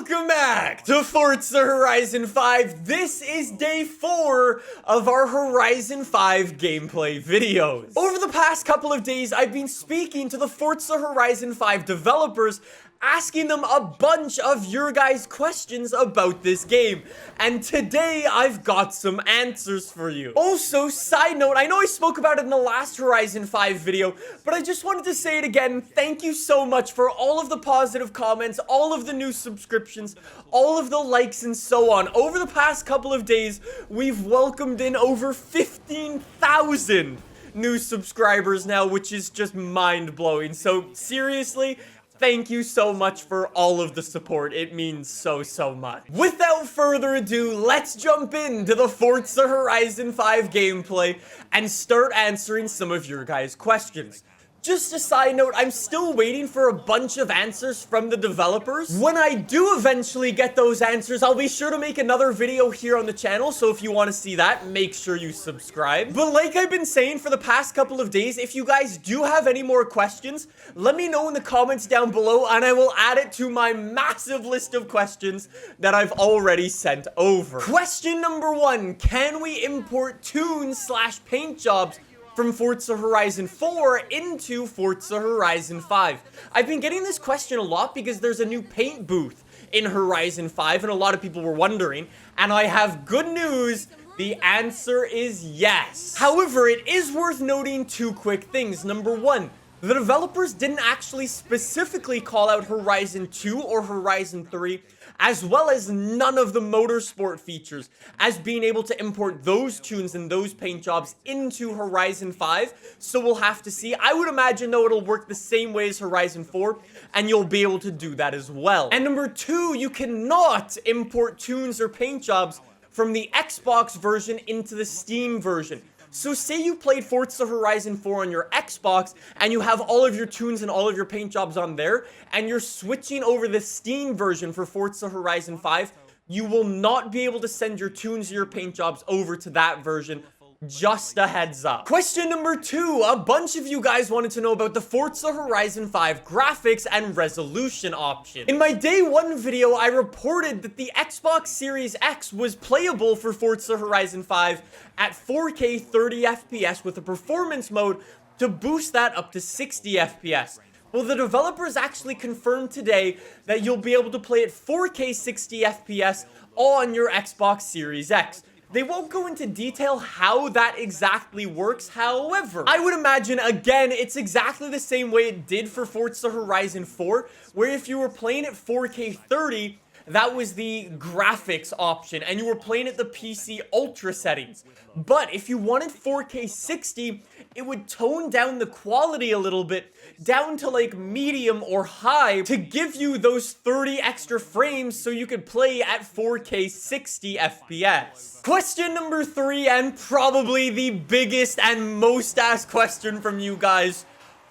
Welcome back to Forza Horizon 5. This is day 4 of our Horizon 5 gameplay videos. Over the past couple of days, I've been speaking to the Forza Horizon 5 developers, asking them a bunch of your guys' questions about this game. And today, I've got some answers for you. Also, side note, I know I spoke about it in the last Horizon 5 video, but I just wanted to say it again. Thank you so much for all of the positive comments, all of the new subscriptions, all of the likes, and so on. Over the past couple of days, we've welcomed in over 15,000 new subscribers now, which is just mind-blowing. So, seriously, thank you so much for all of the support. It means so much. Without further ado, let's jump into the Forza Horizon 5 gameplay and start answering some of your guys' questions. Just a side note, I'm still waiting for a bunch of answers from the developers. When I do eventually get those answers, I'll be sure to make another video here on the channel, so if you want to see that, make sure you subscribe. But like I've been saying for the past couple of days, if you guys do have any more questions, let me know in the comments down below, and I will add it to my massive list of questions that I've already sent over. Question number 1, can we import tunes/paint jobs from Forza Horizon 4 into Forza Horizon 5? I've been getting this question a lot because there's a new paint booth in Horizon 5 and a lot of people were wondering, and I have good news. The answer is yes. However, it is worth noting two quick things. Number 1, the developers didn't actually specifically call out Horizon 2 or Horizon 3, as well as none of the motorsport features, as being able to import those tunes and those paint jobs into Horizon 5, so we'll have to see. I would imagine, though, it'll work the same way as Horizon 4, and you'll be able to do that as well. And number 2, you cannot import tunes or paint jobs from the Xbox version into the Steam version. So say you played Forza Horizon 4 on your Xbox, and you have all of your tunes and all of your paint jobs on there, and you're switching over the Steam version for Forza Horizon 5, you will not be able to send your tunes or your paint jobs over to that version. Just a heads up. Question number 2, a bunch of you guys wanted to know about the Forza Horizon 5 graphics and resolution option. In my day 1 video, I reported that the Xbox Series X was playable for Forza Horizon 5 at 4K 30 FPS with a performance mode to boost that up to 60 FPS. Well, the developers actually confirmed today that you'll be able to play at 4K 60 FPS on your Xbox Series X. They won't go into detail how that exactly works, however, I would imagine, again, it's exactly the same way it did for Forza Horizon 4, where if you were playing at 4K 30, that was the graphics option, and you were playing at the PC Ultra settings. But if you wanted 4K 60, it would tone down the quality a little bit, down to like medium or high, to give you those 30 extra frames so you could play at 4K 60 FPS. Question number 3, and probably the biggest and most asked question from you guys: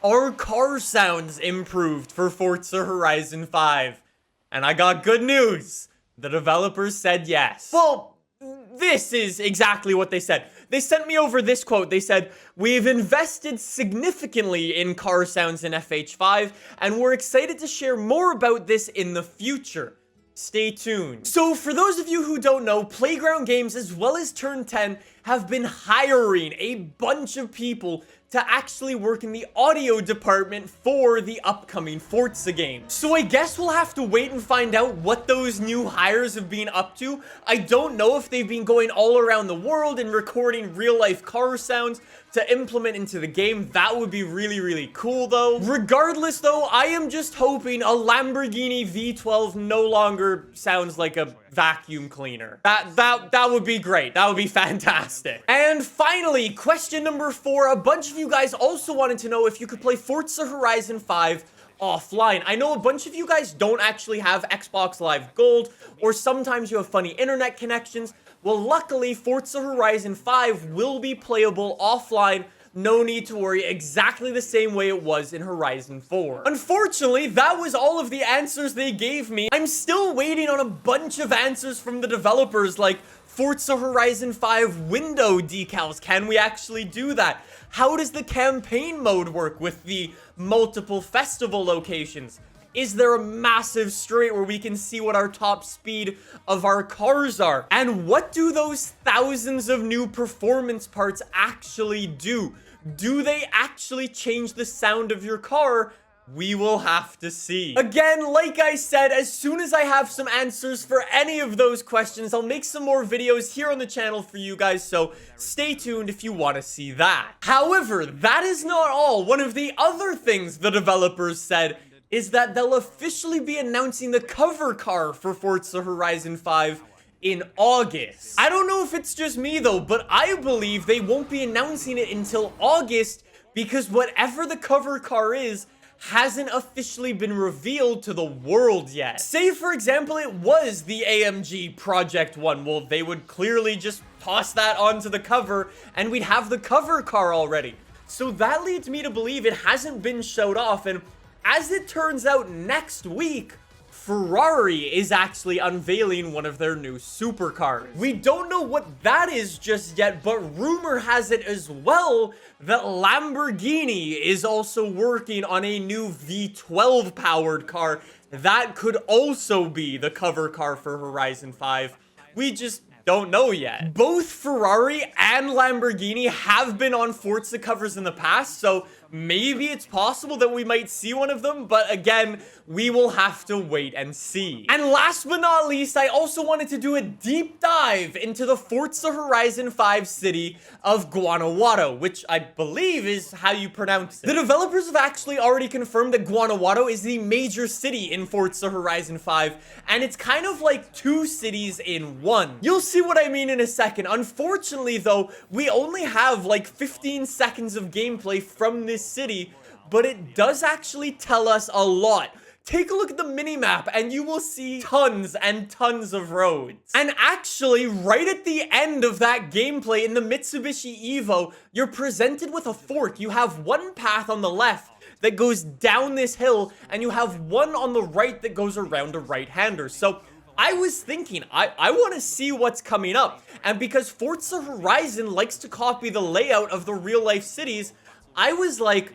are car sounds improved for Forza Horizon 5? And I got good news. The developers said yes. Well, this is exactly what they said. They sent me over this quote. They said, "We've invested significantly in car sounds in FH5, and we're excited to share more about this in the future. Stay tuned." So for those of you who don't know, Playground Games as well as Turn 10 have been hiring a bunch of people to actually work in the audio department for the upcoming Forza game. So I guess we'll have to wait and find out what those new hires have been up to. I don't know if they've been going all around the world and recording real-life car sounds to implement into the game. That would be really cool, though. Regardless, though, I am just hoping a Lamborghini V12 no longer sounds like a vacuum cleaner. That would be great. That would be fantastic. And finally, question number 4, a bunch of you guys also wanted to know if you could play Forza Horizon 5 offline. I know a bunch of you guys don't actually have Xbox Live Gold, or sometimes you have funny internet connections. Well, luckily, Forza Horizon 5 will be playable offline. No need to worry, exactly the same way it was in Horizon 4. Unfortunately, that was all of the answers they gave me. I'm still waiting on a bunch of answers from the developers, like Forza Horizon 5 window decals. Can we actually do that? How does the campaign mode work with the multiple festival locations? is there a massive straight where we can see what our top speed of our cars are? And what do those thousands of new performance parts actually do? Do they actually change the sound of your car? We will have to see. Again, like I said, as soon as I have some answers for any of those questions, I'll make some more videos here on the channel for you guys, so stay tuned if you want to see that. However, that is not all. One of the other things the developers said is that they'll officially be announcing the cover car for Forza Horizon 5 in August. I don't know if it's just me though, but I believe they won't be announcing it until August because whatever the cover car is hasn't officially been revealed to the world yet. Say, for example, it was the AMG Project 1. Well, they would clearly just toss that onto the cover and we'd have the cover car already. So that leads me to believe it hasn't been showed off, and as it turns out, next week, Ferrari is actually unveiling one of their new supercars. We don't know what that is just yet, but rumor has it as well that Lamborghini is also working on a new V12 powered car that could also be the cover car for Horizon 5. We just don't know yet. Both Ferrari and Lamborghini have been on Forza covers in the past, so maybe it's possible that we might see one of them, but again, we will have to wait and see. And last but not least, I also wanted to do a deep dive into the Forza Horizon 5 city of Guanajuato, which I believe is how you pronounce it. The developers have actually already confirmed that Guanajuato is the major city in Forza Horizon 5, and it's kind of like two cities in one. You'll see what I mean in a second. Unfortunately, though, we only have like 15 seconds of gameplay from this city, but it does actually tell us a lot. Take a look at the minimap and you will see tons and tons of roads. And actually, right at the end of that gameplay in the Mitsubishi Evo, you're presented with a fork. You have one path on the left that goes down this hill, and you have one on the right that goes around a right-hander. So I was thinking, I want to see what's coming up. And because Forza Horizon likes to copy the layout of the real-life cities, I was like,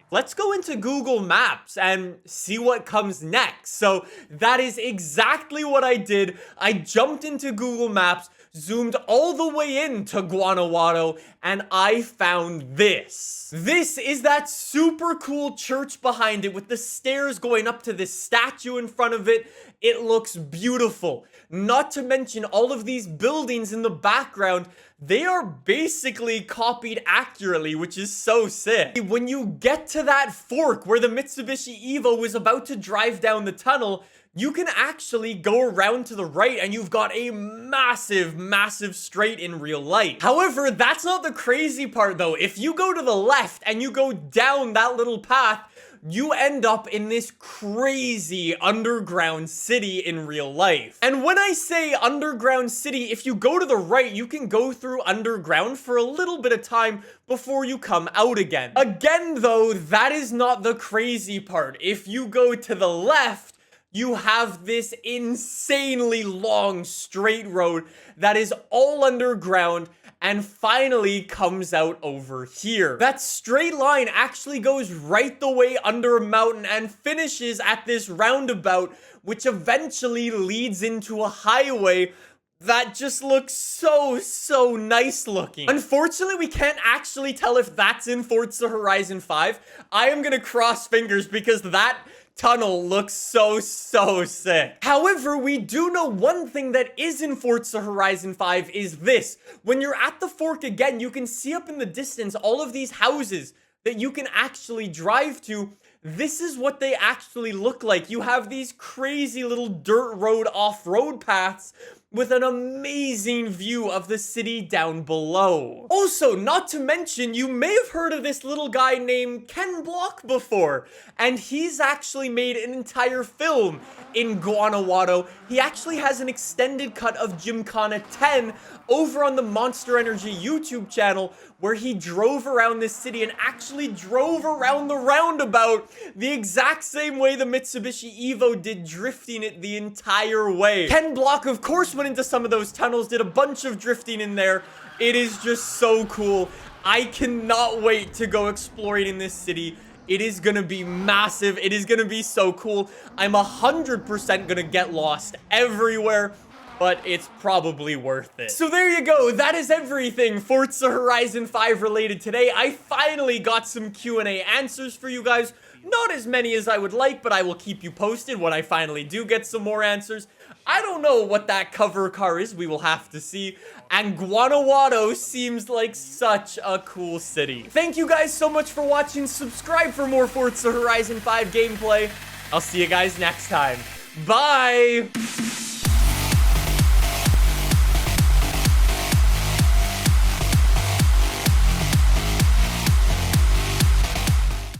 let's go into Google Maps and see what comes next. So that is exactly what I did. I jumped into Google Maps, zoomed all the way into Guanajuato, and I found this. This is that super cool church behind it with the stairs going up to this statue in front of it. It looks beautiful. Not to mention all of these buildings in the background. They are basically copied accurately, which is so sick. When you get to that fork where the Mitsubishi Evo was about to drive down the tunnel, you can actually go around to the right and you've got a massive, massive straight in real life. However, that's not the crazy part though. If you go to the left and you go down that little path, you end up in this crazy underground city in real life. And when I say underground city, if you go to the right, you can go through underground for a little bit of time before you come out again. Again, though, that is not the crazy part. If you go to the left, you have this insanely long straight road that is all underground and finally comes out over here. That straight line actually goes right the way under a mountain and finishes at this roundabout, which eventually leads into a highway that just looks so nice looking. Unfortunately, we can't actually tell if that's in Forza Horizon 5. I am gonna cross fingers because that tunnel looks so sick. However, we do know one thing that is in Forza Horizon 5 is this. When you're at the fork again, you can see up in the distance all of these houses that you can actually drive to. This is what they actually look like. You have these crazy little dirt road off-road paths with an amazing view of the city down below. Also, not to mention, you may have heard of this little guy named Ken Block before, and he's actually made an entire film in Guanajuato. He actually has an extended cut of Gymkhana 10 over on the Monster Energy YouTube channel, where he drove around this city and actually drove around the roundabout the exact same way the Mitsubishi Evo did, drifting it the entire way. Ken Block, of course, went into some of those tunnels, did a bunch of drifting in there. It is just so cool. I cannot wait to go exploring in this city. It is gonna be massive. It is gonna be so cool. I'm 100% gonna get lost everywhere, but it's probably worth it. So there you go. That is everything Forza Horizon 5 related today. I finally got some Q&A answers for you guys. Not as many as I would like, but I will keep you posted when I finally do get some more answers. I don't know what that cover car is. We will have to see. And Guanajuato seems like such a cool city. Thank you guys so much for watching. Subscribe for more Forza Horizon 5 gameplay. I'll see you guys next time. Bye!